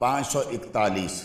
541,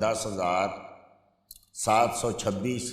10,726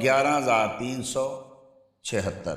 11,376,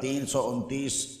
329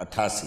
88,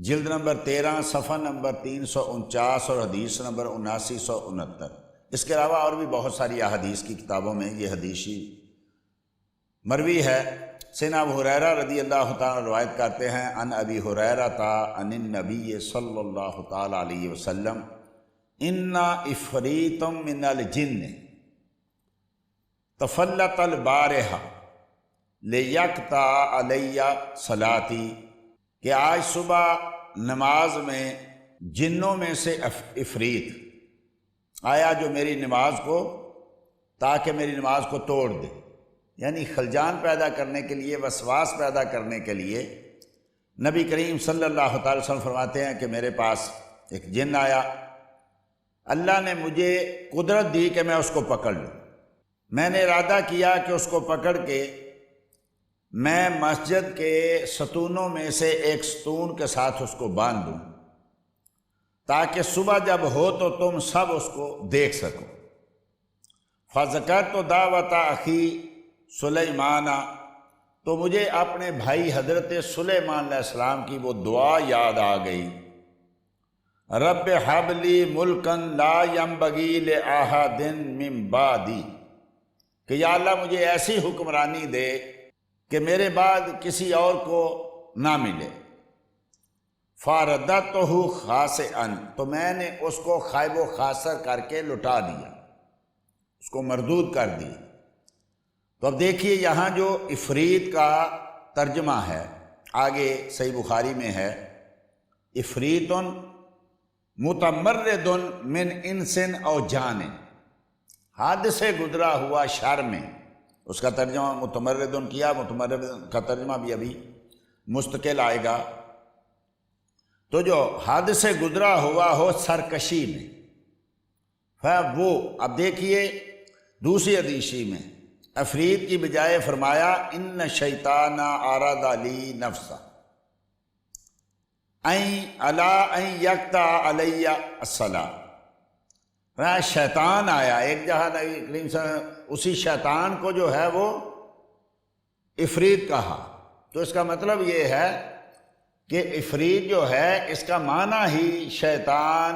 جلد نمبر 13 صفحہ نمبر 349 اور حدیث نمبر 7969۔ اس کے علاوہ اور بھی بہت ساری احادیث کی کتابوں میں یہ حدیثی مروی ہے۔ سیدنا ابو ہریرہ رضی اللہ تعالیٰ روایت کرتے ہیں، ان ابی ہریرہ عن النبی صلی اللہ تعالیٰ علیہ وسلم ان عفریت من الجن تفلت البارحہ لیقطع علی صلاتی، کہ آج صبح نماز میں جنوں میں سے عفریت آیا جو میری نماز کو، تاکہ میری نماز کو توڑ دے، یعنی خلجان پیدا کرنے کے لیے، وسواس پیدا کرنے کے لیے۔ نبی کریم صلی اللہ تعالی وسلم فرماتے ہیں کہ میرے پاس ایک جن آیا، اللہ نے مجھے قدرت دی کہ میں اس کو پکڑ لوں۔ میں نے ارادہ کیا کہ اس کو پکڑ کے میں مسجد کے ستونوں میں سے ایک ستون کے ساتھ اس کو باندھ دوں، تاکہ صبح جب ہو تو تم سب اس کو دیکھ سکو۔ فذکرت دعوت اخی سلیمان، تو مجھے اپنے بھائی حضرت سلیمان علیہ السلام کی وہ دعا یاد آ گئی، رب ہب لی ملکا لا ینبغی لأحد من بعدی، کہ یا اللہ مجھے ایسی حکمرانی دے کہ میرے بعد کسی اور کو نہ ملے۔ فاردتہ خاسئا، تو میں نے اس کو خائب و خاسر کر کے لٹا دیا، اس کو مردود کر دیا۔ تو اب دیکھیے یہاں جو عفریت کا ترجمہ ہے، آگے صحیح بخاری میں ہے، عفریت متمرد من انس او جان، حد سے گزرا ہوا شر میں، اس کا ترجمہ متمرد کیا، متمرد کا ترجمہ بھی ابھی مستقل آئے گا۔ تو جو حد سے گزرا ہوا ہو سرکشی میں، وہ اب دیکھیے دوسری حدیثی میں عفریت کی بجائے فرمایا ان شیطان اراد لی نفسا الا ان یقطع علی الصلاۃ، شیطان آیا ایک جہاں نبی کریم صلی اللہ علیہ وسلم، اسی شیطان کو جو ہے وہ عفریت کہا۔ تو اس کا مطلب یہ ہے کہ عفریت جو ہے اس کا معنی ہی شیطان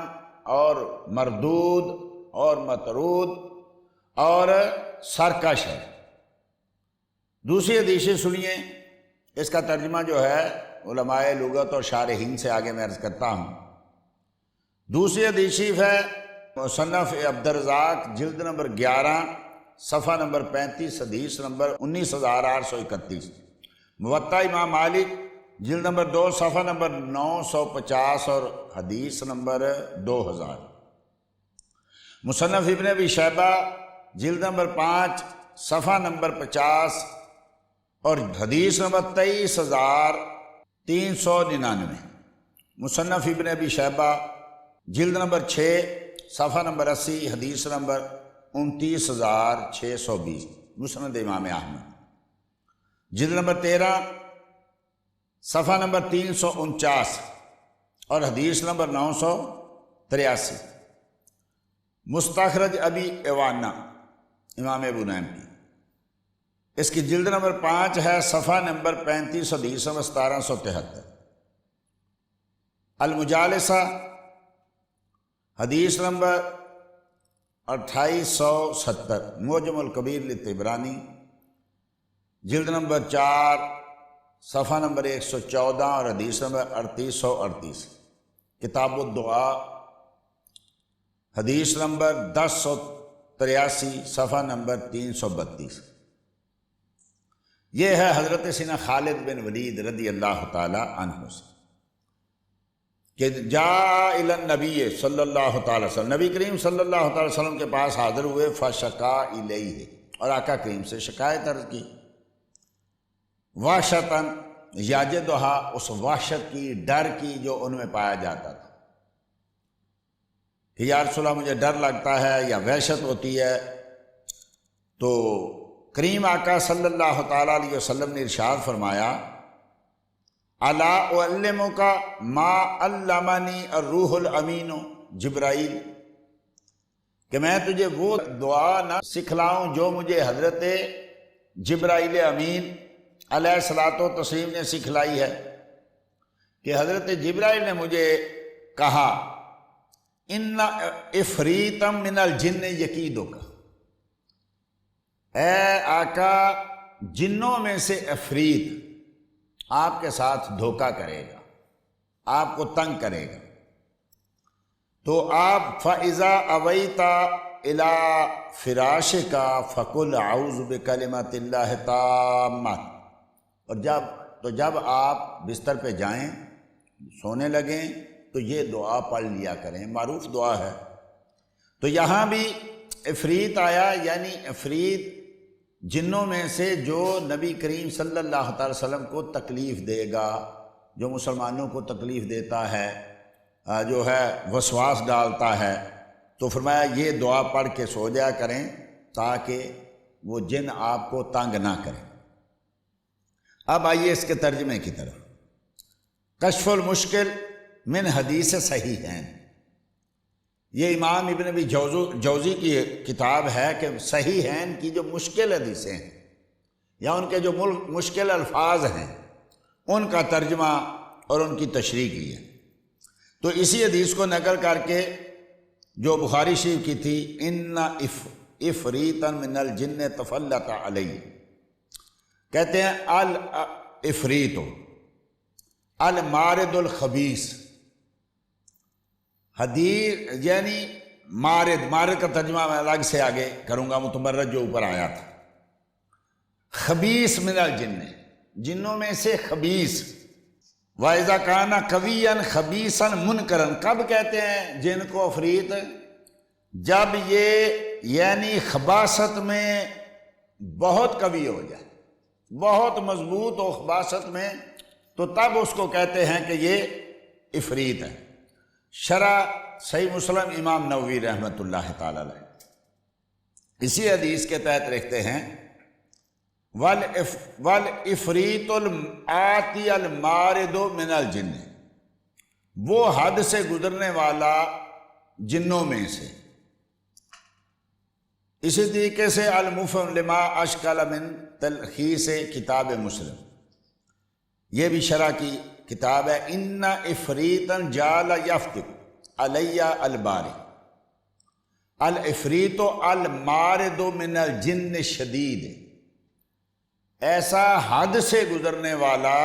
اور مردود اور مطرود اور سرکش ہے۔ دوسری حدیث سنیے، اس کا ترجمہ جو ہے علماء لغت اور شارحین سے آگے میں عرض کرتا ہوں۔ دوسری حدیث ہے مصنف عبدالرزاق جلد نمبر 11 صفحہ نمبر 35 حدیث نمبر 19831، موطا امام مالک جلد نمبر 2 صفحہ نمبر 950 اور حدیث نمبر 2000، مصنف ابن ابی شیبہ جلد نمبر 5 صفحہ نمبر 50 اور حدیث نمبر 23399، مصنف ابن ابی شیبہ جلد نمبر 6 صفحہ نمبر 80 حدیث نمبر 29620، مسند امام احمد جلد نمبر 13 صفحہ نمبر 349 اور حدیث نمبر 983، مستخرج ابی ایوانہ امام ابو نعیم کی، اس کی جلد نمبر 5 ہے صفحہ نمبر 35 حدیث نمبر 1773، المجالسہ حدیث نمبر 2870، معجم الکبیر لطبرانی جلد نمبر 4 صفحہ نمبر 114 اور حدیث نمبر 3838، کتاب الدعا حدیث نمبر 1083 صفحہ نمبر 332۔ یہ ہے حضرت سیدنا خالد بن ولید رضی اللہ تعالی عنہ سے کہ جاء الی النبی صلی اللہ تعالی وسلم، نبی کریم صلی اللہ تعالی وسلم کے پاس حاضر ہوئے، فشکا الیہ، اور آقا کریم سے شکایت عرض کی، وحشتاً یجدہا، اس وحشت کی، ڈر کی جو ان میں پایا جاتا تھا کہ یا رسول اللہ مجھے ڈر لگتا ہے یا وحشت ہوتی ہے۔ تو کریم آقا صلی اللہ تعالیٰ علیہ وسلم نے ارشاد فرمایا، الا اعلمک ما علمنی الروح الامین جبرائیل، کہ میں تجھے وہ دعا نہ سکھلاؤں جو مجھے حضرت جبرائیل امین علیہ الصلوۃ والتسلیم نے سکھلائی ہے، کہ حضرت جبرائیل نے مجھے کہا ان افریتم من الجن یکیدک، اے آقا جنوں میں سے افریت آپ کے ساتھ دھوکہ کرے گا، آپ کو تنگ کرے گا، تو آپ فَإِذَا أَوَيْتَ إِلَىٰ فِرَاشِكَ فَقُلْ أَعُوذُ بِكَلِمَاتِ اللَّهِ التَّامَّةِ، تو جب آپ بستر پہ جائیں، سونے لگیں، تو یہ دعا پڑھ لیا کریں، معروف دعا ہے۔ تو یہاں بھی افریت آیا، یعنی افریت جنوں میں سے جو نبی کریم صلی اللہ تعالی وسلم کو تکلیف دے گا، جو مسلمانوں کو تکلیف دیتا ہے، جو ہے وسواس ڈالتا ہے، تو فرمایا یہ دعا پڑھ کے سو جایا کریں تاکہ وہ جن آپ کو تنگ نہ کریں۔ اب آئیے اس کے ترجمے کی طرف۔ کشف المشکل من حدیث صحیح ہیں، یہ امام ابن ابی جوزی کی کتاب ہے کہ صحیح ہیں کی جو مشکل حدیثیں ہیں یا ان کے جو مشکل الفاظ ہیں ان کا ترجمہ اور ان کی تشریح کی ہے۔ تو اسی حدیث کو نقل کر کے جو بخاری شریف کی تھی، ان افریتا من الجن تفلت علی، کہتے ہیں الافریت المارد الخبیث، حدیث یعنی مارد کا ترجمہ میں الگ سے آگے کروں گا، متمرد جو اوپر آیا تھا۔ خبیث من الجن، جنوں میں سے خبیث۔ وَإِذَا كَانَ قَوِيًّا خَبِيثًا مُنْكَرًا، کب کہتے ہیں جن کو افریت؟ جب یہ یعنی خباثت میں بہت قوی ہو جائے، بہت مضبوط ہو خباثت میں، تو تب اس کو کہتے ہیں کہ یہ افریت ہے۔ شرح صحیح مسلم امام نووی رحمۃ اللہ تعالی علیہ اسی حدیث کے تحت لکھتے ہیں وَالْإِفْرِيتُ الْآتِي الْمَارِدُ مِنَ الْجِنِّ، وہ حد سے گزرنے والا جنوں میں سے۔ اسی طریقے سے المفہم لما اشکل من تلخیص کتاب مسلم، یہ بھی شرح کی کتاب ہے۔ ان افریتن جال یفتک علی الباری الافریت المارد من الجن شدید، ایسا حد سے گزرنے والا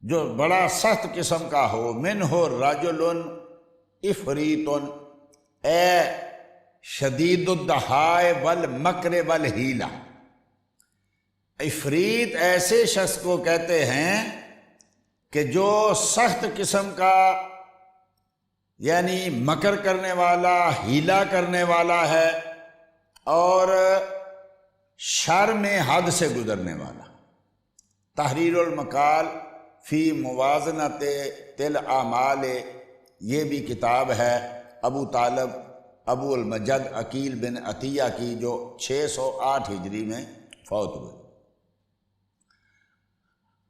جو بڑا سخت قسم کا ہو، منہ رجل افریت اے شدید الدہاء والمکر والحیلہ، افریت ایسے شخص کو کہتے ہیں کہ جو سخت قسم کا یعنی مکر کرنے والا، ہیلا کرنے والا ہے، اور شر میں حد سے گزرنے والا۔ تحریر المقال فی موازنۃ الاعمال، یہ بھی کتاب ہے ابو طالب ابو المجد عقیل بن عطیہ کی، جو 608 ہجری میں فوت ہوئے۔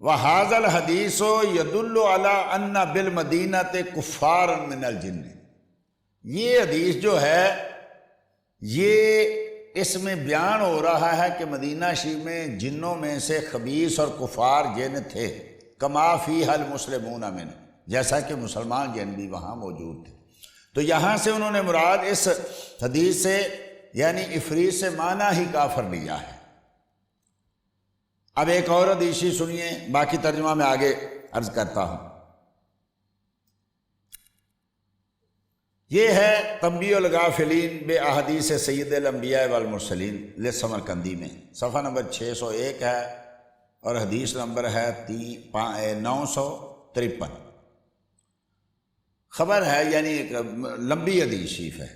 وَهَذَا الْحَدِيثُ يَدُلُّ عَلَىٰ أَنَّ بِالْمَدِينَةِ كُفَّارًا مِنَ الْجِنِّ، یہ حدیث جو ہے یہ اس میں بیان ہو رہا ہے کہ مدینہ شریف میں جنوں میں سے خبیث اور کفار جن تھے، کما فیہ المسلمون من، جیسا کہ مسلمان جن بھی وہاں موجود تھے۔ تو یہاں سے انہوں نے مراد اس حدیث سے یعنی افریت سے معنی ہی کافر لیا ہے۔ اب ایک اور حدیث سنیے، باقی ترجمہ میں آگے عرض کرتا ہوں۔ یہ ہے تنبیہ الغافلین بے احادیث سید الانبیاء والمرسلین لسمرقندی میں، صفحہ نمبر 601 ہے اور حدیث نمبر ہے 953۔ خبر ہے یعنی ایک لمبی حدیث شریف ہے۔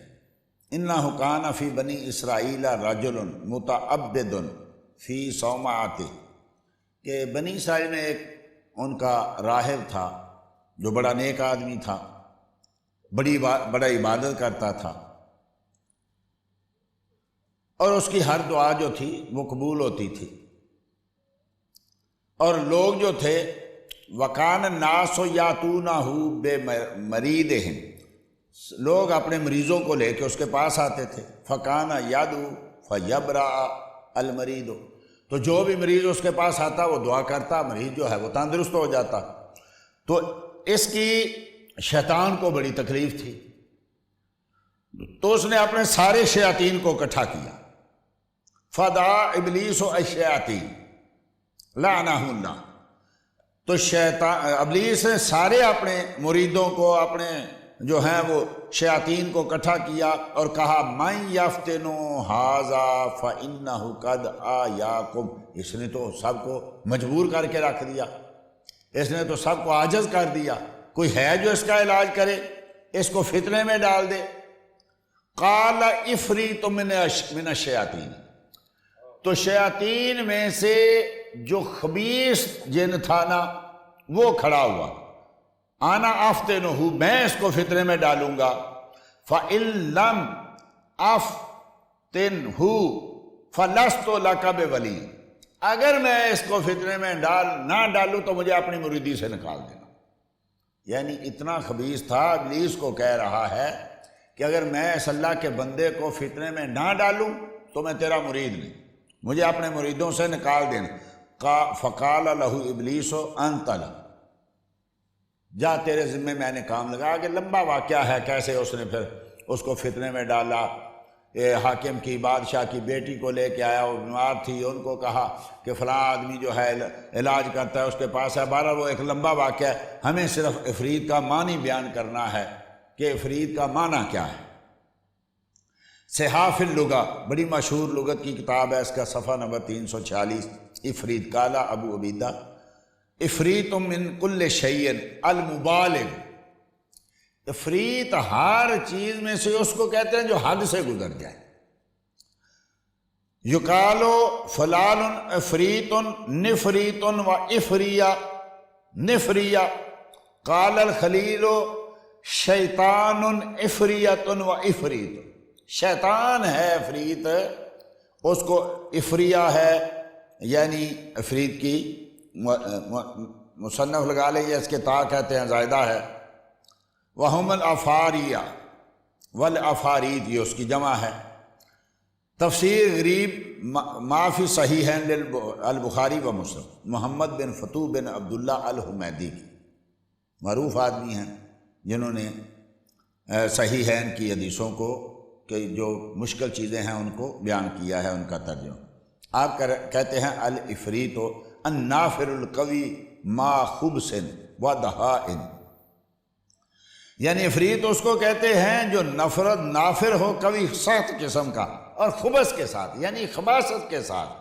انہ کان فی بنی اسرائیل رجل متعبد فی صومعتہ، کہ بنی اسرائیل میں ایک ان کا راہب تھا جو بڑا نیک آدمی تھا، بڑا عبادت کرتا تھا، اور اس کی ہر دعا جو تھی وہ قبول ہوتی تھی، اور لوگ جو تھے وَكَانَ النَّاسُ يَأْتُونَهُ بِمَرِيضِهِمْ، لوگ اپنے مریضوں کو لے کے اس کے پاس آتے تھے، فَكَانَ يَدْعُو فَيَبْرَأَ الْمَرِيضُ، تو جو بھی مریض اس کے پاس آتا وہ دعا کرتا، مریض جو ہے وہ تندرست ہو جاتا۔ تو اس کی شیطان کو بڑی تکلیف تھی، تو اس نے اپنے سارے شیاطین کو اکٹھا کیا. فدعا ابلیس الشیاطین لعنہ اللہ. تو ابلیس نے سارے اپنے مریدوں کو، اپنے جو ہیں وہ شیاطین کو اکٹھا کیا اور کہا من یفتنو ھذا فانہ قد آیاکم. اس نے تو سب کو مجبور کر کے رکھ دیا، اس نے تو سب کو عاجز کر دیا. کوئی ہے جو اس کا علاج کرے، اس کو فتنے میں ڈال دے. قال عفریت من الشیاطین. تو شیاطین میں سے جو خبیث جن تھا نا وہ کھڑا ہوا، آنا افتنہ، میں اس کو فتنے میں ڈالوں گا. فإن لم افتنہ فلست لک بولی. اگر میں اس کو فتنے میں نہ ڈالوں تو مجھے اپنی مریدی سے نکال دینا. یعنی اتنا خبیث تھا، ابلیس کو کہہ رہا ہے کہ اگر میں اس اللہ کے بندے کو فتنے میں نہ ڈالوں تو میں تیرا مرید نہیں، مجھے اپنے مریدوں سے نکال دینا. فقال لہ ابلیس انت لہ، جا تیرے ذمے میں نے کام لگا. کہ لمبا واقعہ ہے کیسے اس نے پھر اس کو فتنے میں ڈالا. حاکم کی، بادشاہ کی بیٹی کو لے کے آیا، وہ بیمار تھی، ان کو کہا کہ فلاں آدمی جو ہے علاج کرتا ہے اس کے پاس ہے. بہرحال وہ ایک لمبا واقعہ ہے، ہمیں صرف عفریت کا معنی بیان کرنا ہے کہ عفریت کا معنی کیا ہے. صحاف اللغہ بڑی مشہور لغت کی کتاب ہے، اس کا صفحہ نمبر 346. عفریت قالا ابو عبیدہ عفریت من کل شیء المبالغ. عفریت ہر چیز میں سے اس کو کہتے ہیں جو حد سے گزر جائے. یقالو فلان عفریت نفریت و افریہ نفریہ. قال الخلیل شیطان عفریت و افریت. شیطان ہے عفریت، اس کو افریہ ہے، یعنی عفریت کی مصنف لگا لیں، اس کے تا کہتے ہیں زائدہ ہے. وہم الافاریہ والافارید، یہ اس کی جمع ہے. تفسیر غریب ما فی صحیحین البخاری و مسلم، محمد بن فتوح بن عبداللہ الحمیدی کی، معروف آدمی ہیں جنہوں نے صحیحین کی حدیثوں کو، کہ جو مشکل چیزیں ہیں ان کو بیان کیا ہے، ان کا ترجمہ. آپ کہتے ہیں الافریت النافر القوی ما خبث و دہاء. یعنی عفریت اس کو کہتے ہیں جو نافر ہو، قوی سخت قسم کا، اور خبث کے ساتھ یعنی خباثت کے ساتھ،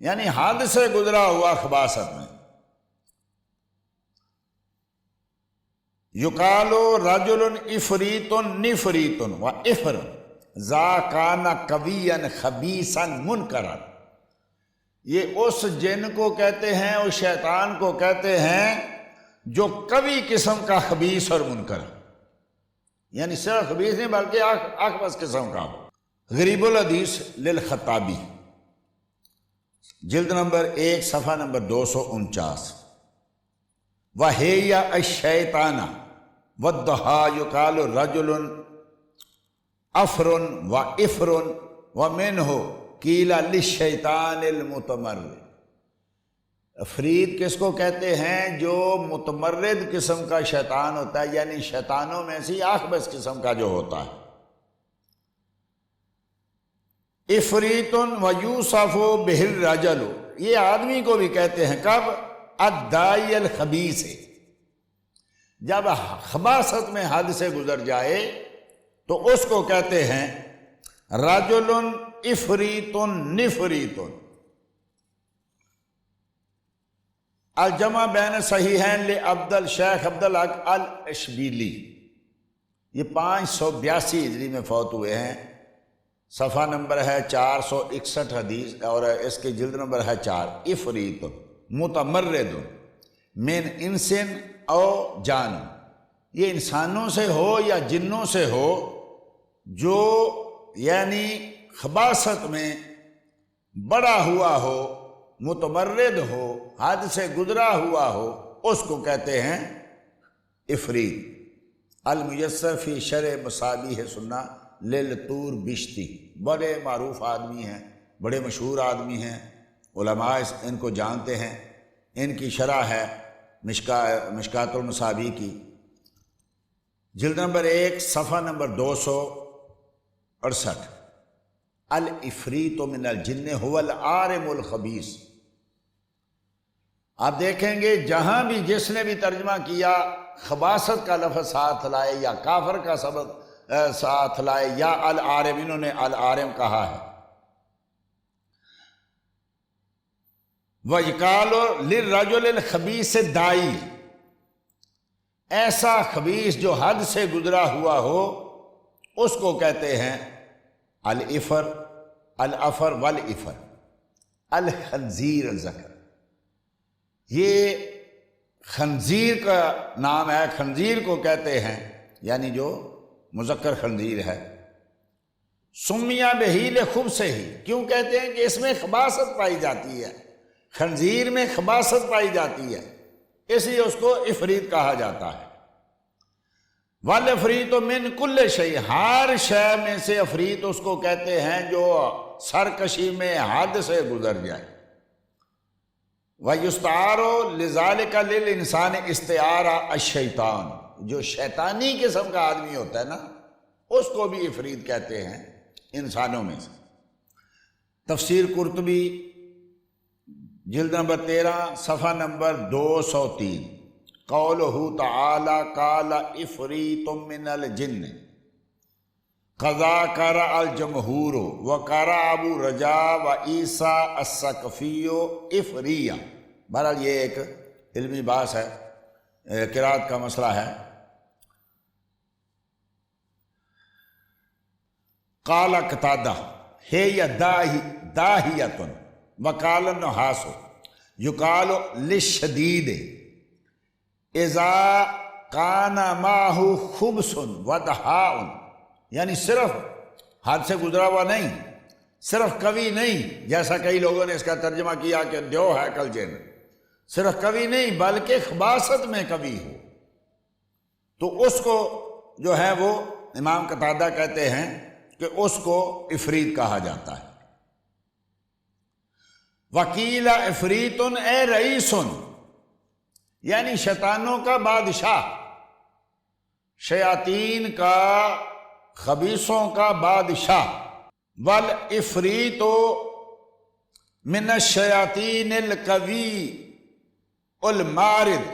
یعنی حد سے گزرا ہوا خباثت میں. یقالو رجل عفریت نفریت و افر ذا کان قویا خبیثا منکرا. یہ اس جن کو کہتے ہیں، اس شیطان کو کہتے ہیں جو قوی قسم کا خبیث اور منکر، یعنی صرف خبیث نہیں بلکہ اخبث قسم کا. غریب الحدیث للخطابی، جلد نمبر 1 صفحہ نمبر 249. وَهِيَ الشَّيْطَانَ وَالضُّحَى يُقَالُ رَجُلٌ أَفْرٌ وَإِفْرٌ وَمِنْهُ قِيلَ لِلشَّيْطَانِ الْمُتَمَرِّدِ. عفریت کس کو کہتے ہیں؟ جو متمرد قسم کا شیطان ہوتا ہے، یعنی شیطانوں میں سے اخبث قسم کا جو ہوتا ہے. عفریت ویوصف بہ الرجل، یہ آدمی کو بھی کہتے ہیں. کب؟ الداعی الخبیث، جب خباثت میں حد سے گزر جائے تو اس کو کہتے ہیں رجل عفریت نفریت. الجمع بین صحیحین لعبد الشیخ عبد الحق الاشبیلی، یہ 582 ہجری میں فوت ہوئے ہیں. صفحہ نمبر ہے 461 حدیث، اور اس کے جلد نمبر ہے 4. عفریت متمرد من انسن او جان، یہ انسانوں سے ہو یا جنوں سے ہو، جو یعنی خباثت میں بڑا ہوا ہو، متمرد ہو، حد سے گزرا ہوا ہو، اس کو کہتے ہیں عفریت. المیسر فی شرح مصابیح سنہ للطور بشتی، بڑے معروف آدمی ہیں، بڑے مشہور آدمی ہیں، علماء ان کو جانتے ہیں. ان کی شرح ہے مشکات المصابیح کی جلد نمبر 1 صفحہ نمبر 268، العفریت من الجن هو العارم الخبیث۔ آپ دیکھیں گے جہاں بھی جس نے بھی ترجمہ کیا خباثت کا لفظ ساتھ لائے یا کافر کا سبب ساتھ لائے یا العارم، انہوں نے العارم کہا ہے۔ وَيُقَالُ لِلرَّجُلِ الْخَبِيثِ دَاعِي، ایسا خبیث جو حد سے گزرا ہوا ہو اس کو کہتے ہیں الافر، الافر والافر، الخنزیر الذکر۔ یہ خنزیر کا نام ہے، خنزیر کو کہتے ہیں، یعنی جو مذکر خنزیر ہے۔ سمیہ بہیل خوب سے ہی، کیوں کہتے ہیں کہ اس میں خباثت پائی جاتی ہے، خنزیر میں خباثت پائی جاتی ہے، اس لیے اس کو عفریت کہا جاتا ہے۔ والعفریت من کل شیء، ہر شے میں سے عفریت اس کو کہتے ہیں جو سرکشی میں حد سے گزر جائے۔ وَيُسْتَعَارُ لِذَلِكَ لِلْإِنسَانِ اسْتِعَارَ الشیطان، جو شیطانی قسم کا آدمی ہوتا ہے نا اس کو بھی عفریت کہتے ہیں انسانوں میں سے۔ تفسیر قرطبی جلد نمبر 13 صفحہ نمبر 203، قولہ تعالی قال عفریت من الجن قضا قرأ الجمہور وقرأ ابو رجاء وعیسیٰ الثقفی عفریہ۔ بہرحال یہ ایک علمی بحث ہے، قرات کا مسئلہ ہے۔ قال قتادہ ہے داہیۃ وقال النحاس یقال للشدید اذا کان معہ خبث ودہاء، یعنی صرف حد سے گزرا ہوا نہیں، صرف قوی نہیں، جیسا کئی لوگوں نے اس کا ترجمہ کیا کہ دیو ہے کل جن، صرف قوی نہیں بلکہ خباثت میں قوی ہو، تو اس کو جو ہے وہ امام قتادہ کہتے ہیں کہ اس کو عفریت کہا جاتا ہے۔ وکیل عفریت اے رئیس، یعنی شیطانوں کا بادشاہ، شیاطین کا، خبیثوں کا بادشاہ۔ والعفریت من الشیاطین القوی المارد،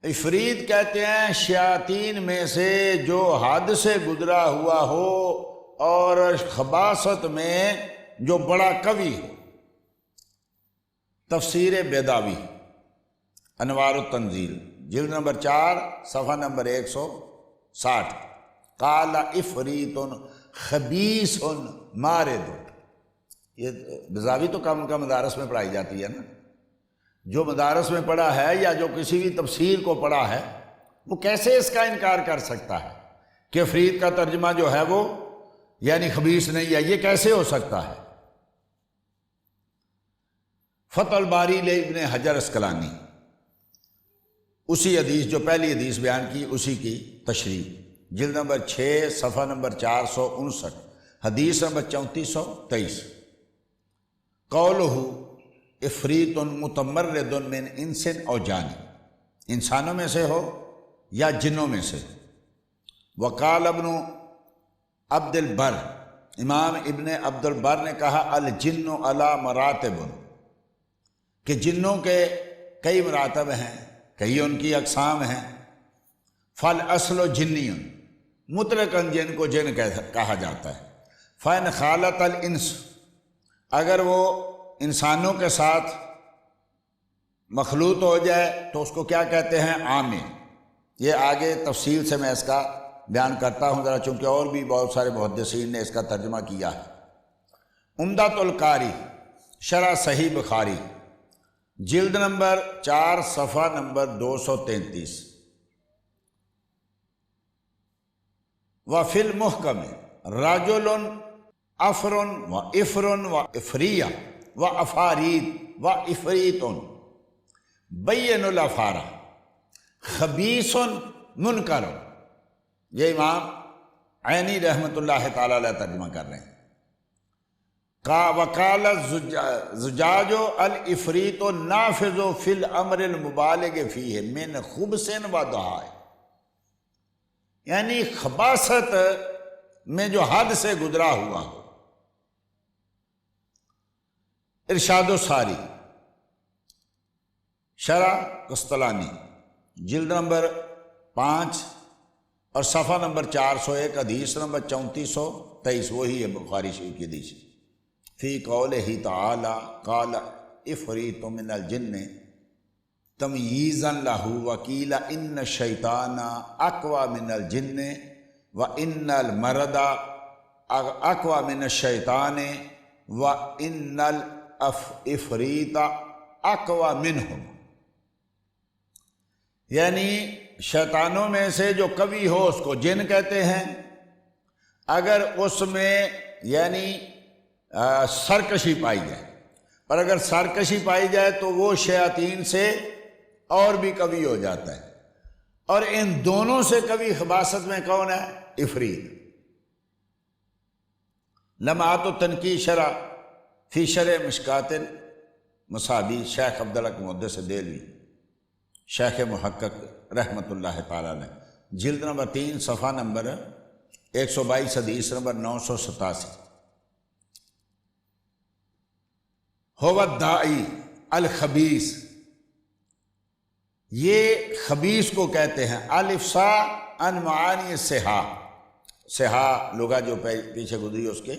عفریت کہتے ہیں شیاطین میں سے جو حد سے گزرا ہوا ہو اور خباثت میں جو بڑا قوی ہو۔ تفسیر بیضاوی انوار التنزیل جلد نمبر 4 صفحہ نمبر 160، قال عفریت خبیث مارد۔ یہ بیضاوی تو کم مدارس میں پڑھائی جاتی ہے نا، جو مدارس میں پڑھا ہے یا جو کسی بھی تفسیر کو پڑھا ہے وہ کیسے اس کا انکار کر سکتا ہے کہ عفریت کا ترجمہ جو ہے وہ یعنی خبیث نہیں ہے، یہ کیسے ہو سکتا ہے؟ فتح الباری ابن حجر اسقلانی، اسی حدیث جو پہلی حدیث بیان کی اسی کی تشریح، جلد نمبر 6 صفحہ نمبر 459، حدیث نمبر 3423، قولہ عفریت متمرد من انس او جان، انسانوں میں سے ہو یا جنوں میں سے۔ وقال ابن عبد البر، امام ابن عبد البر نے کہا الجن علی مراتب، کہ جنوں کے کئی مراتب ہیں، کئی ان کی اقسام ہیں۔ فالاصل جنی، مطلقاً جن کو جن کہا جاتا ہے۔ فإن خالط الانس، اگر وہ انسانوں کے ساتھ مخلوط ہو جائے تو اس کو کیا کہتے ہیں؟ عامل۔ یہ آگے تفصیل سے میں اس کا بیان کرتا ہوں ذرا، چونکہ اور بھی بہت سارے محدثین نے اس کا ترجمہ کیا ہے۔ عمدۃ القاری شرح صحیح بخاری جلد نمبر 4 صفحہ نمبر 233، وفی المحکم رجل افر و افر و افریہ و افارید و افریت بین الافارہ خبیث منکر۔ یہ امام عینی رحمۃ اللہ تعالی علیہ ترجمہ کر رہے ہیں۔ وقال الزجاج الافریت نافذ فی الامر المبالغ فیہ من خبث و دہاء، یعنی خباثت میں جو حد سے گزرا ہوا ہو۔ ارشاد الساری شرح قسطلانی جلد نمبر 5 اور صفحہ نمبر 401، حدیث نمبر 3423، وہی ہے بخاری شریف کی حدیث۔ فی قولہ تعالی قال افریت من الجن تمییزا لہ وقیل ان الشیطان اقوی من الجن وان المرد اقوی من الشیطان وان الافریت اقوی منہم، یعنی شیطانوں میں سے جو قوی ہو اس کو جن کہتے ہیں، اگر اس میں یعنی سرکشی پائی جائے، پر اگر سرکشی پائی جائے تو وہ شیاطین سے اور بھی قوی ہو جاتا ہے، اور ان دونوں سے قوی خباثت میں کون ہے؟ افریت۔ لمعات التنقیح شرح فی شرح مشکات المصابیح شیخ عبداللہ محدث دہلوی شیخ محقق رحمۃ اللہ تعالی علیہ، جلد نمبر 3 صفحہ نمبر 122، حدیث نمبر 987۔ هو الداعی الخبیث، یہ خبیث کو کہتے ہیں الافصاح عن معانی صحاح، صحاح لغت جو پیچھے گزری اس کے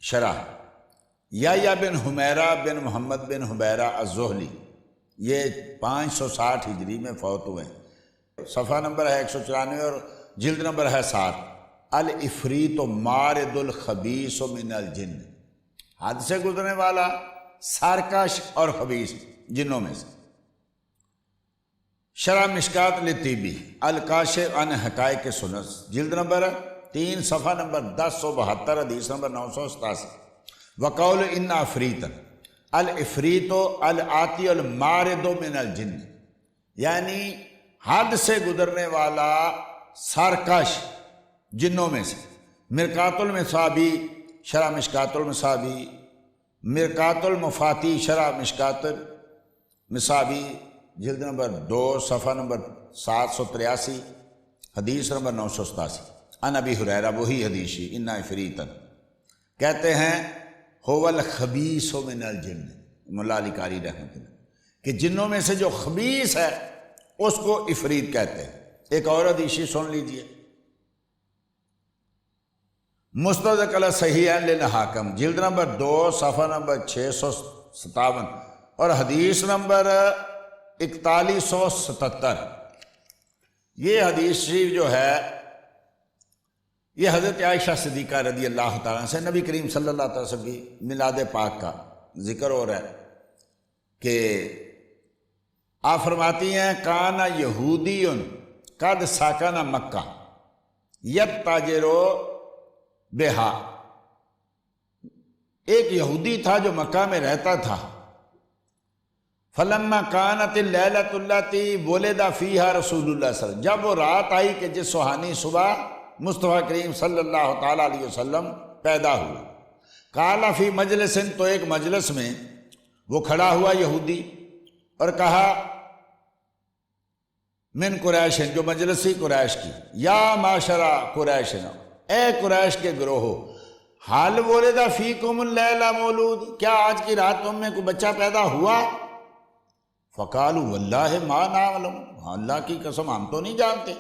شرح۔ یا بن حمیرہ بن محمد بن حمیرہ الزہلی، یہ 560 ہجری میں فوت ہوئے ہیں، صفحہ نمبر ہے 194 اور جلد نمبر ہے 7۔ الافریت مارد الخبیث من الجن، حد سے گزرنے والا، سارکش اور خبیث جنوں میں سے۔ شرح مشکات لطیبی الکاشف عن حقائق سنن، جلد نمبر 3 صفحہ نمبر 1072، حدیث نمبر 987۔ وقول ان افریت الافریت الآتی المارد من الجن، یعنی حد سے گزرنے والا سارکش جنوں میں سے۔ مرقات المصابیح شرح مشکات المصابیح، مرقات المفاتیح شرح مشکات المصابیح، جلد نمبر 2 صفحہ نمبر 783، حدیث نمبر 987۔ عن ابی ہریرہ، وہی حدیث، ان افریتا کہتے ہیں هو الخبیث من الجن، مولا علی قاری رحمۃ اللہ، کہ جنوں میں سے جو خبیث ہے اس کو افریت کہتے ہیں۔ ایک اور حدیث سن لیجئے، مستدرک علی صحیحین للحاکم، جلد نمبر 2 صفحہ نمبر 657 اور حدیث نمبر 4177۔ یہ حدیث شریف جو ہے یہ حضرت عائشہ صدیقہ رضی اللہ تعالیٰ سے نبی کریم صلی اللہ علیہ وسلم کی میلاد پاک کا ذکر ہو رہا ہے کہ آپ فرماتی ہیں کانا یہودی قد ساکن مکہ یتاجرو بہا، ایک یہودی تھا جو مکہ میں رہتا تھا۔ فلما کانت اللیلۃ التی ولد فیہا رسول اللہ صلی اللہ علیہ وسلم، جب وہ رات آئی کہ جس سہانی صبح مصطفیٰ کریم صلی اللہ تعالیٰ علیہ وسلم پیدا ہوئے، قال فی مجلس، تو ایک مجلس میں وہ کھڑا ہوا یہودی اور کہا من قریش، جو مجلس ہی قریش کی، یا معاشرہ قریش، اے قریش کے گروہو، حال ولد فیکم اللیلہ مولود، کیا آج کی رات تم میں کوئی بچہ پیدا ہوا؟ فقالوا واللہ ما نعلم، اللہ کی قسم ہم تو نہیں جانتے۔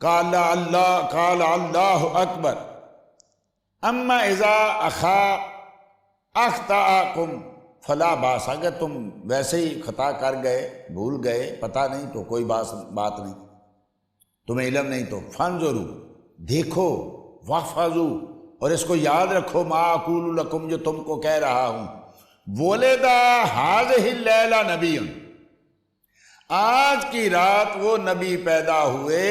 قال اللہ اکبر، اما اذا اخطأکم فلا باس، اگر تم ویسے ہی خطا کر گئے، بھول گئے، پتہ نہیں تو کوئی بات نہیں، تمہیں علم نہیں تو فانظروا، دیکھو، واحفظوا، اور اس کو یاد رکھو، ما اقول لکم، جو تم کو کہہ رہا ہوں، ولد ہذہ اللیلہ نبی، آج کی رات وہ نبی پیدا ہوئے،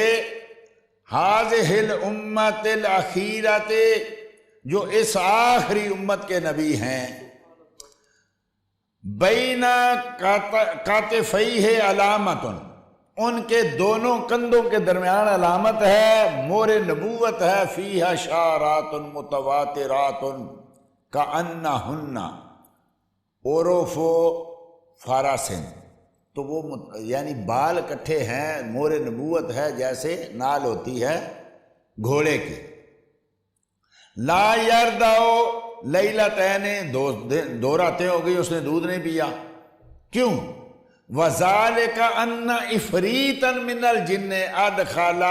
ہذہ الامت الاخیرۃ، جو اس آخری امت کے نبی ہیں، بین کاتفیہ علامت، ان کے دونوں کندھوں کے درمیان علامت ہے، مور نبوت ہے، فیہا اشارات متواترات، کأنہن عرف فارسن، تو وہ یعنی بال کٹھے ہیں، مور نبوت ہے جیسے نال ہوتی ہے گھوڑے کی۔ لا یردعو لیلتین، دو راتیں ہو گئی اس نے دودھ نہیں پیا، کیوں؟ وَذَلِكَ أَنَّ إِفْرِيتًا مِّنَ الْجِنِّ أَدْخَلَ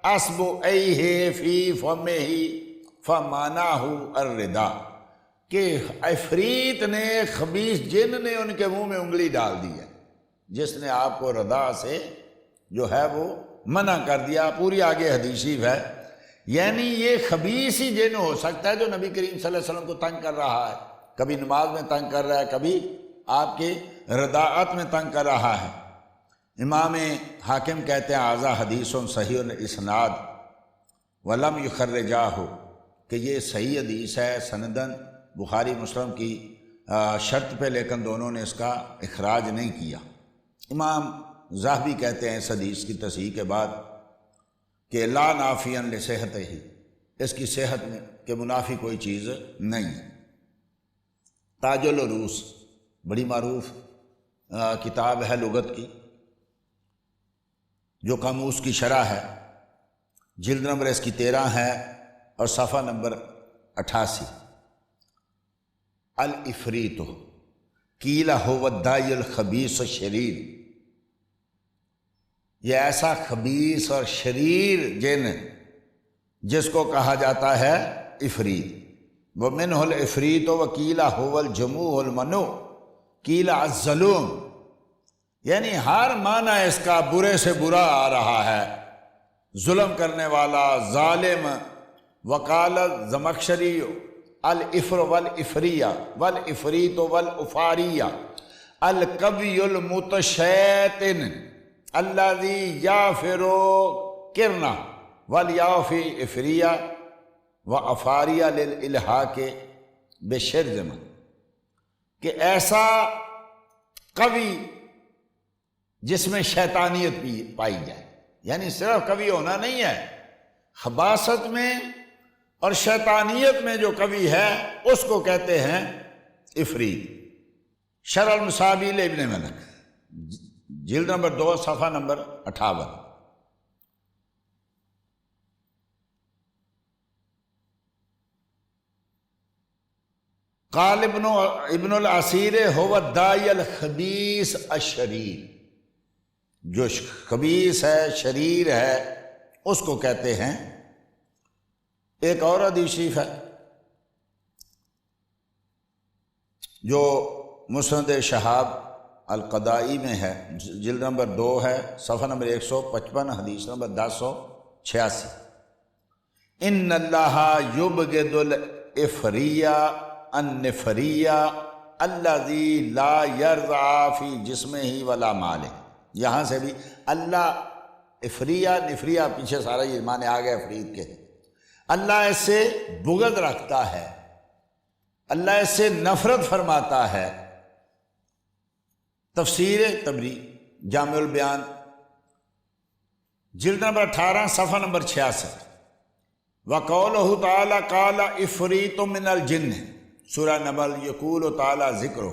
أَصْبُعَيْهِ فِي فَمِّهِ فَمَنَعَهُ الرِّدَاءَ، کہ عفریت نے، خبیث جن نے ان کے منہ میں انگلی ڈال دی ہے، جس نے آپ کو رضا سے جو ہے وہ منع کر دیا۔ پوری آگے حدیث شریف ہے، یعنی یہ خبیث ہی جن ہو سکتا ہے جو نبی کریم صلی اللہ علیہ وسلم کو تنگ کر رہا ہے، کبھی نماز میں تنگ کر رہا ہے، کبھی آپ کے رضاعت میں تنگ کر رہا ہے۔ امام حاکم کہتے ہیں ھذا حدیث صحیح الاسناد ولم یخرجاہ، کہ یہ صحیح حدیث ہے سندن بخاری مسلم کی شرط پہ، لیکن دونوں نے اس کا اخراج نہیں کیا۔ امام ذہبی کہتے ہیں اس حدیث کی تصحیح کے بعد کہ لا نافیا لصحت ہی، اس کی صحت میں کہ منافی کوئی چیز نہیں ہے۔ تاج العروس بڑی معروف کتاب ہے لغت کی، جو قاموس کی شرح ہے، جلد نمبر اس کی 13 ہے اور صفحہ نمبر 88۔ الافریت قیل هو الداعی الخبیث الشریر، یہ ایسا خبیث اور شریر جن جس کو کہا جاتا ہے افریت۔ ومنہ الافریت وقیل هو الجموع المنوع قیل الظلوم، یعنی ہر معنی اس کا برے سے برا آ رہا ہے، ظلم کرنے والا، ظالم۔ وقال زمخشری الافر والافریہ والافریت والافاریہ القوی المتشیطن الذی یافر کرنا والیافی افریہ وافاریہ للالحاق بشرذم، کہ ایسا قوی جس میں شیطانیت بھی پائی جائے، یعنی صرف قوی ہونا نہیں ہے، خباثت میں اور شیطانیت میں جو قوی ہے اس کو کہتے ہیں افریت۔ شرح المصابیح لابن ملک جلد نمبر 2 صفحہ نمبر 58۔ قال ابن العصیر هو الداعی الخبیث الشریر، جو خبیث ہے، شریر ہے، اس کو کہتے ہیں۔ ایک اور حدیث شریف ہے جو مسند شہاب القضائی میں ہے، جلد نمبر 2 ہے، صفحہ نمبر 155، حدیث نمبر 1086۔ ان اللہ یبغض الافریہ النفریہ الذی لا یرضع فی جسمہ ولا مالہ، یہاں سے بھی اللہ افریہ نفریہ، پیچھے سارا یہ معنی آ گیا افریت کے، اللہ اس سے بغض رکھتا ہے، اللہ اس سے نفرت فرماتا ہے۔ تفسیر تبری جامع البیان جلد نمبر 18 صفحہ نمبر 66۔ وقولہ تعالی قال افریت من الجن، سورہ نمل، یقول تعالی ذکرہ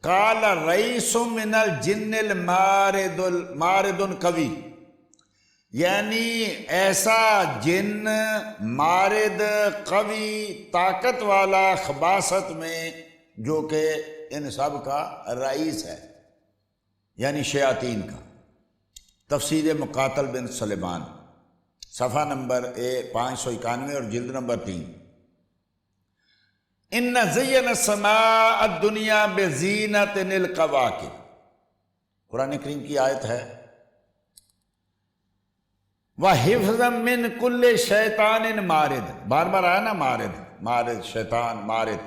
قال رئیس من الجن المارد قوی، یعنی ایسا جن مارد قوی طاقت والا خباثت میں جو کہ ان سب کا رئیس ہے، یعنی شیاطین کا۔ تفسیر مقاتل بن سلیمان صفحہ نمبر 591 اور جلد نمبر 3۔ ان زین السماء الدنیا بزینت الکواکب، قرآن کریم کی آیت ہے، وَحِفْظًا مِّن كُلِّ شَيْطَانٍ مَارِد، بار بار آیا نا مارد شیطان مارد،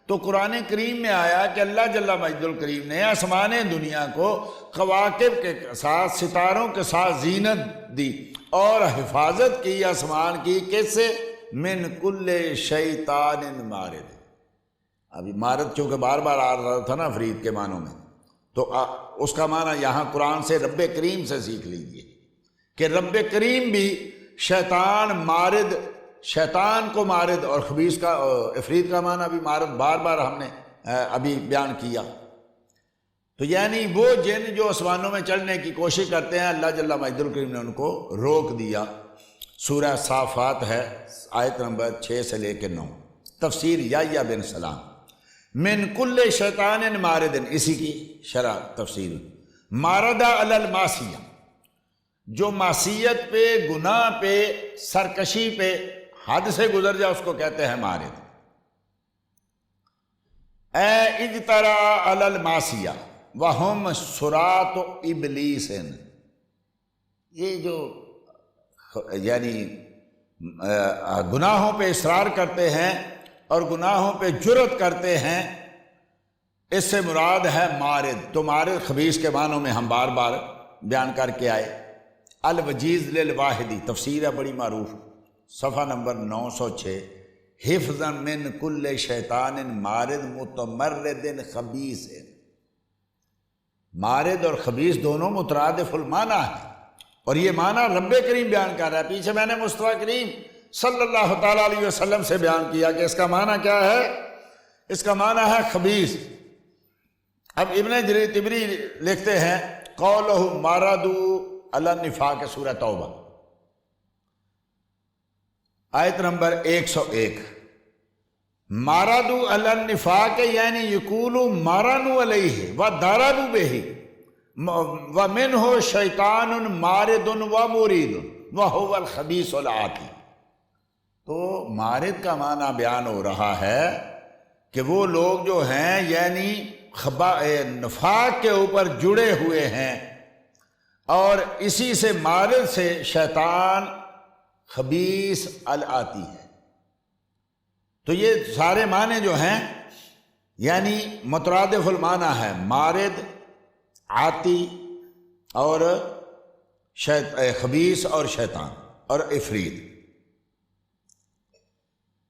تو قرآن کریم میں آیا کہ اللہ جل مجد الکریم نے آسمان دنیا کو کواکب کے ساتھ، ستاروں کے ساتھ زینت دی اور حفاظت کی آسمان کی، کس سے؟ من کل شیطان مارد۔ ابھی مارد چونکہ بار بار آ رہا تھا نا فرید کے معنوں میں، تو اس کا معنی یہاں قرآن سے رب کریم سے سیکھ لیجئے کہ رب کریم بھی شیطان مارد شیطان کو مارد اور خبیث کا عفریت کا معنی بھی مارد بار بار ہم نے ابھی بیان کیا. تو یعنی وہ جن جو آسمانوں میں چڑھنے کی کوشش کرتے ہیں اللہ جل مجد الکریم نے ان کو روک دیا. سورہ صافات ہے آیت نمبر 6 سے لے کے 9. تفسیر یحییٰ بن سلام من کل شیطان مارد، اسی کی شرح تفسیر. ماردہ علی المعصیہ، جو معصیت پہ گناہ پہ سرکشی پہ حد سے گزر جائے اس کو کہتے ہیں مارد. اے اجترا علی المعصیہ وہم سرات ابلیس، یہ جو یعنی گناہوں پہ اصرار کرتے ہیں اور گناہوں پہ جرت کرتے ہیں، اس سے مراد ہے مارد. تو مارد خبیث کے معنوں میں ہم بار بار بیان کر کے آئے. الوجیز للواحدی تفسیر ہے بڑی معروف، صفحہ نمبر 906. حفظا من کل شیطان مارد متمرد خبیث. مارد اور خبیث دونوں مترادف المعنی ہیں، اور یہ معنی رب کریم بیان کر رہا ہے. پیچھے میں نے مصطفیٰ کریم صلی اللہ تعالیٰ علیہ وسلم سے بیان کیا کہ اس کا معنی کیا ہے. اس کا معنی ہے خبیث. اب ابن جریر طبری لکھتے ہیں قولہ ماردو علی النفاق، سورہ توبہ آیت نمبر 101. ماردو علی النفاق یعنی یقولو مارنو علیہ و دارنو بہی ومنہ شیطان مارد و مرید وہو الخبیث العاتی. تو مارد کا معنی بیان ہو رہا ہے کہ وہ لوگ جو ہیں یعنی نفاق کے اوپر جڑے ہوئے ہیں، اور اسی سے مارد سے شیطان خبیث العاتی ہے. تو یہ سارے معنی جو ہیں یعنی مترادف المعنی ہے، مارد، آتی اور خبیث اور شیطان اور عفریت.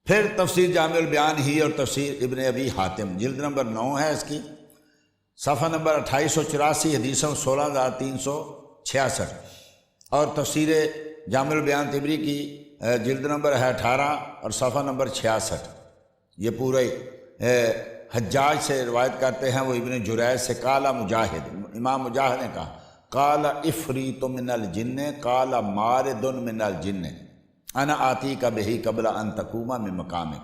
پھر تفسیر جامع البیان ہی اور تفسیر ابن ابی حاتم جلد نمبر 9 ہے اس کی، صفحہ نمبر 2884، حدیثوں 16366. اور تفسیر جامع البیان طبری کی جلد نمبر ہے 18 اور صفحہ نمبر 66. یہ پورے حجاج سے روایت کرتے ہیں، وہ ابن جریج سے. قال مجاہد، امام مجاہد نے کہا قال افریت من الجن قال مارد من الجن انا آتی کا بہی قبل ان تقوم من مقامک.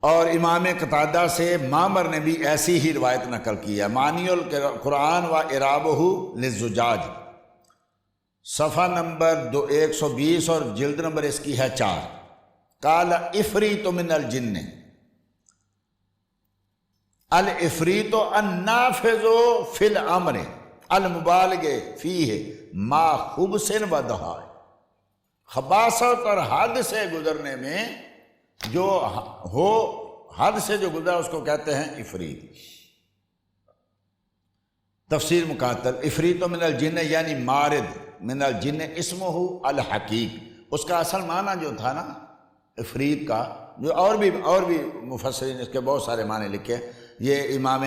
اور امام قتادہ سے معمر نے بھی ایسی ہی روایت نقل کی ہے. معنی القرآن و اعرابہ للزجاج، صفحہ نمبر 120 اور جلد نمبر اس کی ہے 4. قال افریت من الجن، الافریت النافذ فی الامر المبالغ فیہ ما خبث و دہاء. خباثت اور حد سے گزرنے میں جو ہو، حد سے جو گزرا اس کو کہتے ہیں افریت. تفسیر مقاتل افریت من الجن یعنی مارد من الجن اسمہ الحقیق. اس کا اصل معنی جو تھا نا افریت کا، جو اور بھی مفسرین اس کے بہت سارے معنی لکھے. یہ امام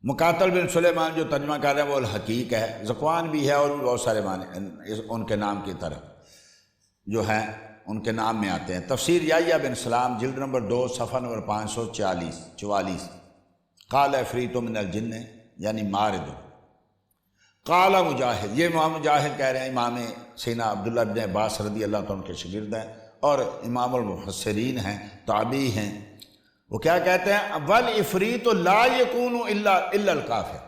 مقاتل بن سلیمان جو ترجمہ کر رہے ہیں وہ الحقیق ہے. زکوان بھی ہے اور بھی بہت سارے معنی ان کے نام کی طرف جو ہیں ان کے نام میں آتے ہیں. تفسیر یحییٰ بن سلام جلد نمبر 2 صفحہ نمبر 544. قال افریت من الجن یعنی مارد. قال مجاہد، یہ امام مجاہد کہہ رہے ہیں، امام سینا عبداللہ بن عباس رضی اللہ تعالیٰ کے شاگرد ہیں اور امام المفسرین ہیں، تابعی ہیں. وہ کیا کہتے ہیں والعفریت لا یکون الا الکافر.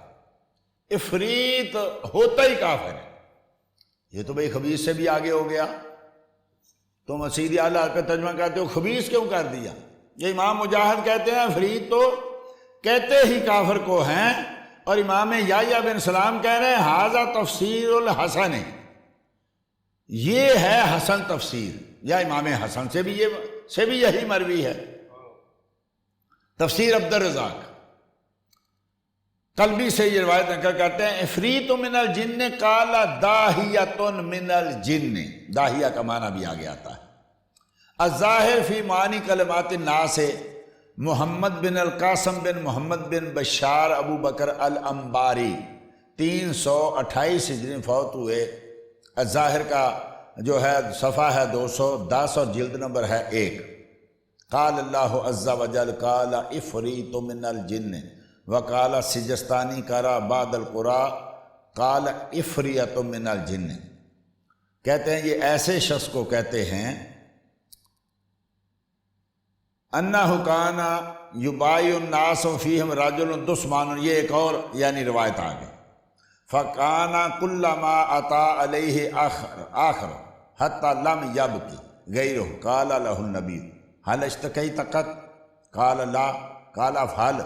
عفریت ہوتا ہی کافر ہے. یہ تو بھئی خبیث سے بھی آگے ہو گیا. تم سیدھی اعلیٰ کا ترجمہ کہتے ہو خبیث کیوں کر دیا؟ یہ امام مجاہد کہتے ہیں عفریت تو کہتے ہی کافر کو ہیں، اور امام یحییٰ بن سلام کہہ رہے ہیں ھذا تفسیر الحسن، یہ ہے حسن تفسیر، یا امام حسن سے بھی یہی مروی ہے. تفسیر عبد الرزاق قلبی سے یہ روایت نقل کرتے ہیں افریت من الجن قال داہیۃ من الجن. داہیہ کا معنی بھی آگے آتا ہے. الظاہر فی معنی کلمات الناس محمد بن القاسم بن محمد بن بشار ابو بکر الانباری 328 ہجری میں فوت ہوئے۔ الظاہر کا جو ہے صفحہ ہے 210 اور جلد نمبر ہے 1۔ قال اللہ عز وجل قال افریت من الجن وقال سجستانی کرا بعد القرآ قال افریت من الجن۔ کہتے ہیں یہ ایسے شخص کو کہتے ہیں انہ کان یبائی الناس فیہم رجل دسمان، یہ ایک اور یعنی روایت آگے، فکان کلما اتا علیہ آخر حتی لم یبکی غیرہ قال لہ النبی حل اشتکیت قط قال لا قال افعل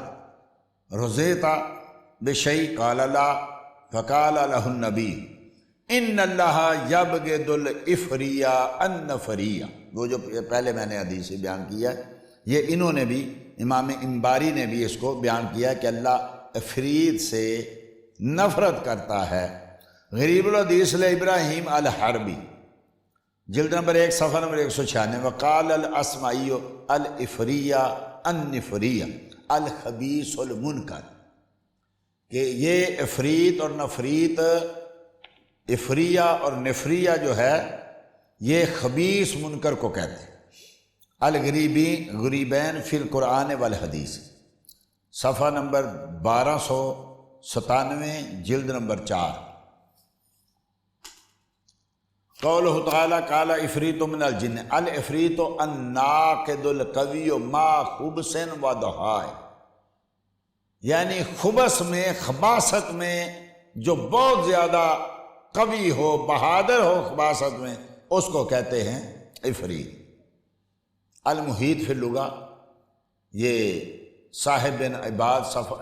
رضیت بشیء قال لا فقال لہ النبی ان اللہ یبغض الافریہ النفریہ۔ وہ جو پہلے میں نے حدیث سے بیان کیا ہے، یہ انہوں نے بھی، امام انباری نے بھی اس کو بیان کیا کہ اللہ افرید سے نفرت کرتا ہے۔ غریب الحدیث ابراہیم الحربی جلد نمبر 1 صفحہ نمبر 196، وقال الاسمعی الافریہ النفریہ الخبیث المنکر، کہ یہ افریت اور نفریت، افریہ اور نفریہ جو ہے یہ خبیث منکر کو کہتے ہیں۔ غریبین فی القرآن والحدیث صفحہ نمبر 1297 جلد نمبر 4۔ قولہ تعالی قال افریت من الجن الافریت الناقد القوی ما خبث و دہاء، یعنی خبث میں، خباثت میں جو بہت زیادہ قوی ہو، بہادر ہو خباثت میں، اس کو کہتے ہیں افریت۔ المحیط فی اللغہ، یہ صاحب بن عباد صفحہ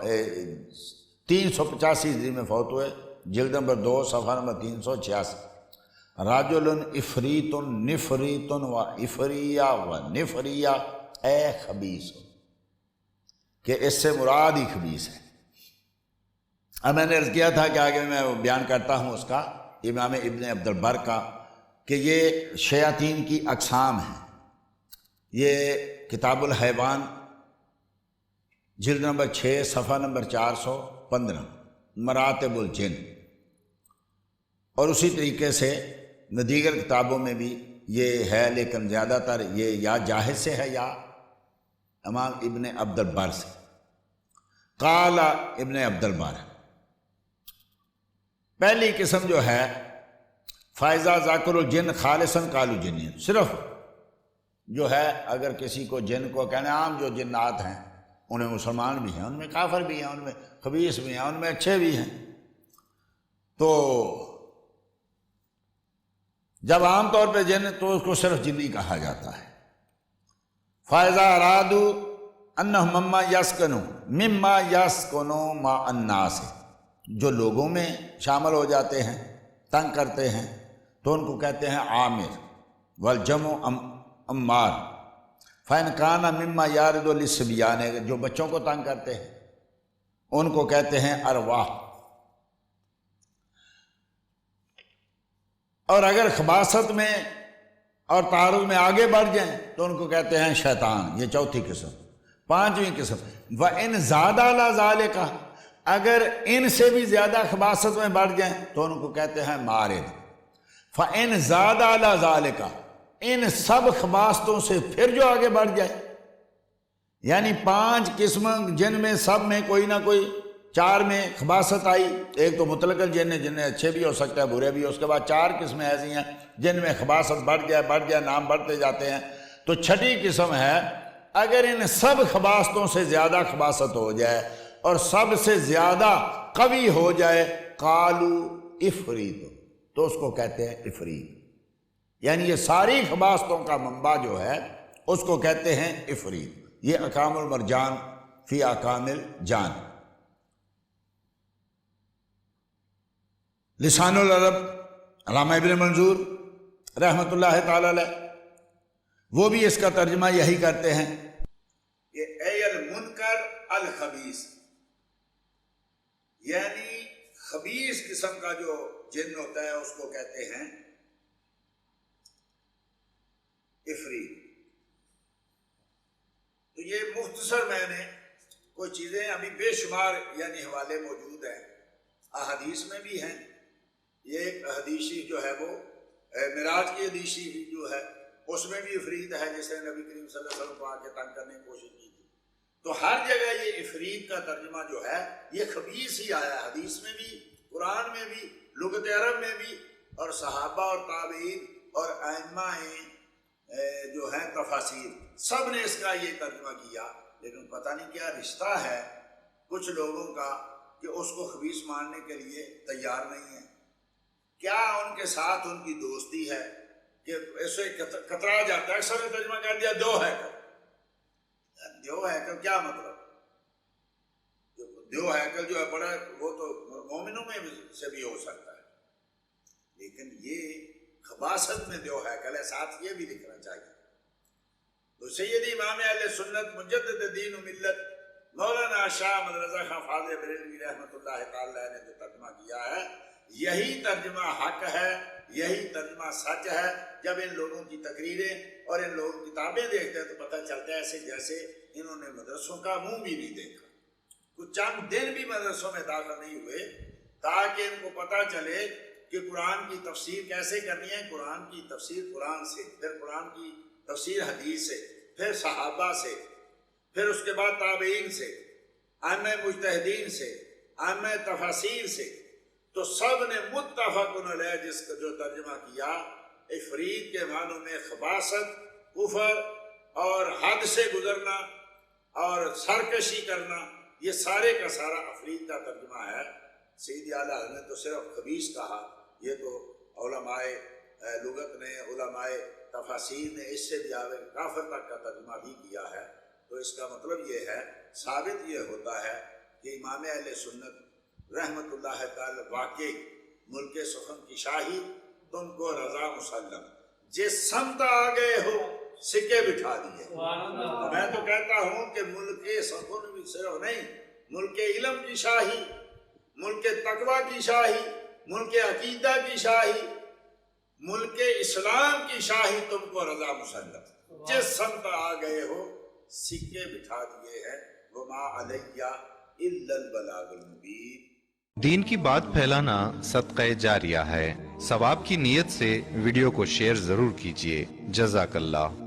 385 ہجری میں فوت ہوئے، جلد نمبر 2 صفحہ نمبر 386۔ رجل افریت نفریت و افریہ و نفریہ اے خبیث، کہ اس سے مراد ہی خبیث ہے۔ اب میں نے عرض کیا تھا کہ آگے میں بیان کرتا ہوں اس کا، امام ابن عبد البر کا، کہ یہ شیاطین کی اقسام ہیں۔ یہ کتاب الحیوان جلد نمبر 6 صفحہ نمبر 415 مراتب الجن، اور اسی طریقے سے دیگر کتابوں میں بھی یہ ہے، لیکن زیادہ تر یہ یا جاہز سے ہے یا امام ابن عبد البر سے۔ قال ابن عبد البر، پہلی قسم جو ہے فائزہ ذاکر الجن خالصاً قالوا جنین، صرف جو ہے اگر کسی کو جن کو کہنا، عام جو جنات ہیں ان میں مسلمان بھی ہیں، ان میں کافر بھی ہیں، ان میں خبیث بھی ہیں، ان میں اچھے بھی ہیں، تو جب عام طور پہ جن تو اس کو صرف جنی کہا جاتا ہے۔ فَإِذَا أَرَادُوا أَنَّهُمْ مَمَّا يَسْكُنُوا مِمَّا يَسْكُنُوا مَعَ النَّاسِ، جو لوگوں میں شامل ہو جاتے ہیں، تنگ کرتے ہیں، تو ان کو کہتے ہیں عامر، والجمع عمار۔ فَإِنْ كَانَ مِمَّا يَارِدُ لِلصِّبْيَانِ، جو بچوں کو تنگ کرتے ہیں ان کو کہتے ہیں ارواح۔ اور اگر خباثت میں اور تعارض میں آگے بڑھ جائیں تو ان کو کہتے ہیں شیطان، یہ چوتھی قسم۔ پانچویں قسم وَإِنْ زَادَ عَلَى ذَلِكَ، اگر ان سے بھی زیادہ خباثت میں بڑھ جائیں تو ان کو کہتے ہیں مارد۔ فَإِنْ زَادَ عَلَى ذَلِكَ، ان سب خباثتوں سے پھر جو آگے بڑھ جائے، یعنی 5 قسم جن میں سب میں کوئی نہ کوئی، 4 میں خباثت آئی، ایک تو مطلق الجن ہے، جن اچھے بھی ہو سکتا ہے برے بھی، اس کے بعد 4 قسمیں ایسی ہیں جن میں خباثت بڑھ جائے، نام بڑھتے جاتے ہیں، تو چھٹی قسم ہے اگر ان سب خباثتوں سے زیادہ خباثت ہو جائے اور سب سے زیادہ قوی ہو جائے، قالو افریت، تو اس کو کہتے ہیں افریت، یعنی یہ ساری خباثتوں کا منبع جو ہے اس کو کہتے ہیں افریت۔ یہ احکام المرجان فی احکام الجان۔ لسان العرب علامہ ابن منظور رحمۃ اللہ تعالی علیہ، وہ بھی اس کا ترجمہ یہی کرتے ہیں، یہ اے المنکر الخبیث، یعنی خبیث قسم کا جو جن ہوتا ہے اس کو کہتے ہیں افریت۔ تو یہ مختصر میں نے کوئی چیزیں، ابھی بے شمار یعنی حوالے موجود ہیں، احادیث میں بھی ہیں. یہ ایک حدیث شریف جو ہے وہ معراج کی حدیث شریف جو ہے اس میں بھی عفریت ہے، جس نے نبی کریم صلی اللہ علیہ وسلم کو آ کے تنگ کرنے کی کوشش کی تھی. تو ہر جگہ یہ عفریت کا ترجمہ جو ہے یہ خبیث ہی آیا ہے، حدیث میں بھی، قرآن میں بھی، لغت عرب میں بھی، اور صحابہ اور تابعین اور ائمہ جو ہیں تفاسیر سب نے اس کا یہ ترجمہ کیا. لیکن پتہ نہیں کیا رشتہ ہے کچھ لوگوں کا کہ اس کو خبیث ماننے کے لیے تیار نہیں ہے. کیا ان کے ساتھ ان کی دوستی ہے کہ ایسے کترا جاتا ہے؟ اکثر نے ترجمہ کر دیا دو ہے کر، دیو ہیکل کیا مطلب؟ دیو ہیکل جو ہے بڑا وہ تو مومنوں میں سے بھی ہو سکتا ہے، لیکن یہ خباثت میں دیو ہیکل ہے. ساتھ یہ بھی لکھنا چاہیے. تو سید امام اہل سنت مجدد دین و ملت مولانا شاہ احمد رضا خان فاضل بریلوی رحمۃ اللہ تعالی نے جو ترجمہ کیا ہے یہی ترجمہ حق ہے، یہی ترجمہ سچ ہے. جب ان لوگوں کی تقریریں اور ان لوگوں کی کتابیں دیکھتے ہیں تو پتہ چلتا ہے ایسے جیسے انہوں نے مدرسوں کا منہ بھی نہیں دیکھا، کچھ چند دن بھی مدرسوں میں داخل نہیں ہوئے تاکہ ان کو پتہ چلے کہ قرآن کی تفسیر کیسے کرنی ہے. قرآن کی تفسیر قرآن سے، پھر قرآن کی تفسیر حدیث سے، پھر صحابہ سے، پھر اس کے بعد تابعین سے، ائمہ مجتہدین سے، ائمہ تفاسیر سے. تو سب نے متفق علیہ جس کا جو ترجمہ کیا عفریت کے معنوں میں خباثت، کفر اور حد سے گزرنا اور سرکشی کرنا، یہ سارے کا سارا عفریت کا ترجمہ ہے. سید اعلیٰ نے تو صرف خبیث کہا، یہ تو علماء لغت نے، علماء تفاسیر نے اس سے بھی آگے کافر تک کا ترجمہ بھی کیا ہے. تو اس کا مطلب یہ ہے، ثابت یہ ہوتا ہے کہ امام اہل سنت رحمت اللہ تعالی واقعی ملک سخن کی شاہی تم کو رضا مسلم، جس سمت آ گئے ہو سکے بٹھا دیے. میں تو کہتا ہوں کہ ملک سخن بھی صرف نہیں، ملک علم کی شاہی، ملک تقوی کی شاہی، ملک عقیدہ کی شاہی، ملک اسلام کی شاہی تم کو رضا مسلم، جس سمت آ گئے ہو سکے بٹھا دیے ہیں. وما علیہ الا البلاغ المبین. دین کی بات پھیلانا صدقہ جاریہ ہے. ثواب کی نیت سے ویڈیو کو شیئر ضرور کیجیے. جزاک اللہ.